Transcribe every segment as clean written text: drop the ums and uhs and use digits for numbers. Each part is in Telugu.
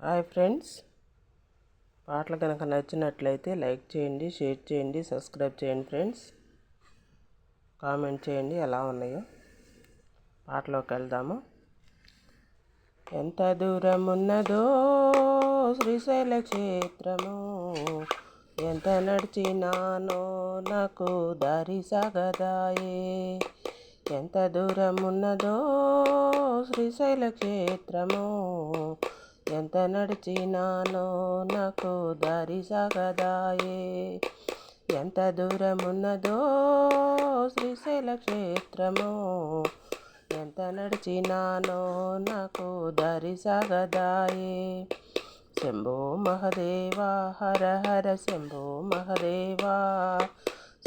హాయ్ ఫ్రెండ్స్, పాటలు కనుక నచ్చినట్లయితే లైక్ చేయండి, షేర్ చేయండి, సబ్స్క్రైబ్ చేయండి ఫ్రెండ్స్. కామెంట్ చేయండి ఎలా ఉన్నాయో. పాటలోకి వెళ్దాము. ఎంత దూరం ఉన్నదో శ్రీశైల క్షేత్రము, ఎంత నడిచినానో నాకు దారి సాగదాయే. ఎంత దూరం ఉన్నదో శ్రీశైల క్షేత్రము, ఎంత నడిచినానో నాకు దారి సాగదాయే. ఎంత దూరం ఉన్నదో శ్రీశైల క్షేత్రము, ఎంత నడిచినానో నాకు దారి సాగదాయే. శంభో మహదేవా హర హర శంభో మహదేవా,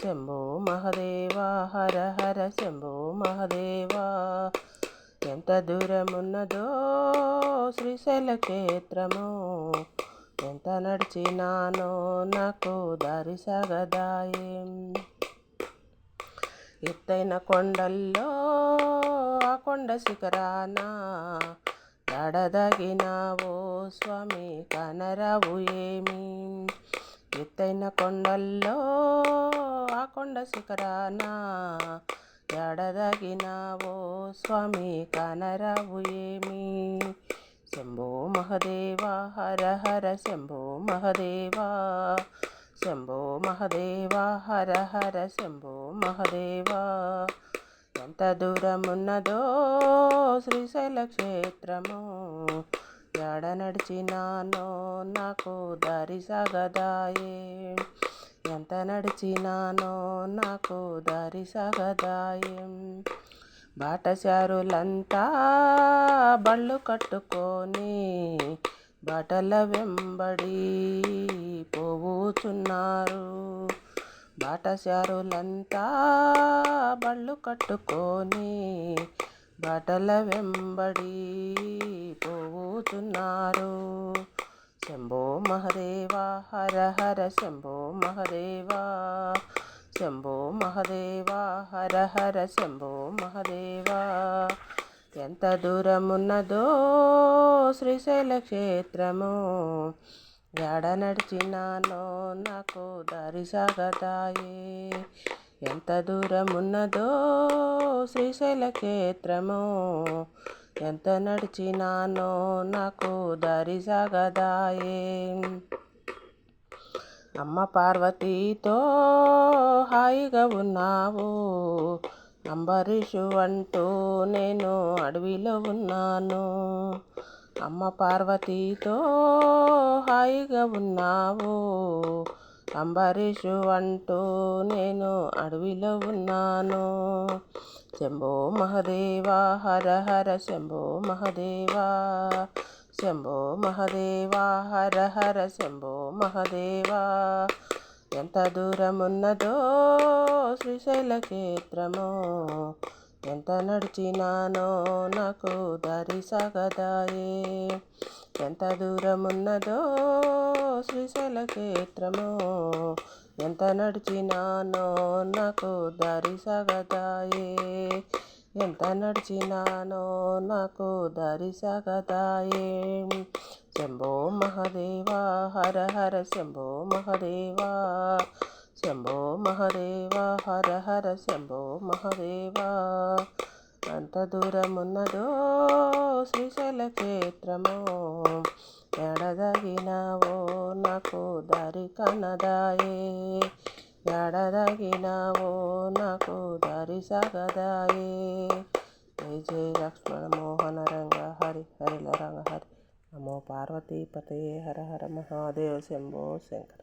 శంభో మహదేవా హర హర శంభో మహదేవా. ఎంత దూరం ఉన్నదో శ్రీశైల క్షేత్రము, ఎంత నడిచినానో నాకు దారి సాగదాయే. ఎత్తైన కొండల్లో ఆ కొండ శిఖరాన ఎడదగినావో స్వామి కనరావు ఏమి. ఎత్తైన కొండల్లో ఆ కొండ శిఖరాన ఎడదగినావో స్వామి కనరావు ఏమి. శంభో మహదేవా హర హర శంభో మహదేవా, శంభో మహదేవా హర హర శంభో మహదేవా. ఎంత దూరం ఉన్నదో శ్రీశైల క్షేత్రము, ఎడ నడిచినానో నాకు దారి సాగదాయే. ఎంత నడిచినానో నాకు దారి సాగదాయే. బాటసారులంతా బళ్ళు కట్టుకొని బాటల వెంబడి పోవుచున్నారు. బాటసారులంతా బళ్ళు కట్టుకొని బాటల వెంబడి పోవుచున్నారు. శంభో మహదేవా హర హర శంభో మహదేవా, శంభో మహదేవా హర హర శంభో మహదేవా. ఎంత దూరం ఉన్నదో శ్రీశైల క్షేత్రము, ఎడ నడిచినానో నాకు దారి సాగదాయే. ఎంత దూరం ఉన్నదో శ్రీశైల క్షేత్రము, ఎంత నడిచినానో నాకు దారి సాగదాయే. అమ్మ పార్వతీతో హాయిగా ఉన్నావు, అంబరీషు అంటూ నేను అడవిలో ఉన్నాను. అమ్మ పార్వతీతో హాయిగా ఉన్నావు, అంబరీషు అంటూ నేను అడవిలో ఉన్నాను. శంభో మహదేవా హర హర శంభో మహదేవా, శంభో మహదేవా హర హర శంభో మహదేవా. ఎంత దూరం ఉన్నదో శ్రీశైల క్షేత్రము, ఎంత నడిచినానో నాకు దారి సాగదాయే. ఎంత దూరం ఉన్నదో శ్రీశైల క్షేత్రము, ఎంత నడిచినానో నాకు దారి సాగదాయే. ఎంత నడిచినానో నాకు దారి సాగదాయే. శంభో మహదేవా హర హర శంభో మహదేవా, శంభో మహదేవా హర హర శంభో మహదేవా. ఎంత దూరం ఉన్నదో శ్రీశైల క్షేత్రము, ఎడదగినావో నాకు దారి కనదాయే. ఎడదగినావో నాకు దారి సాగదాయే. జై జై లక్ష్మణ మోహన రంగ హరి హరిల రంగ హరి. నమో పార్వతీపతే హర హర మహాదేవ శంభో శంకర.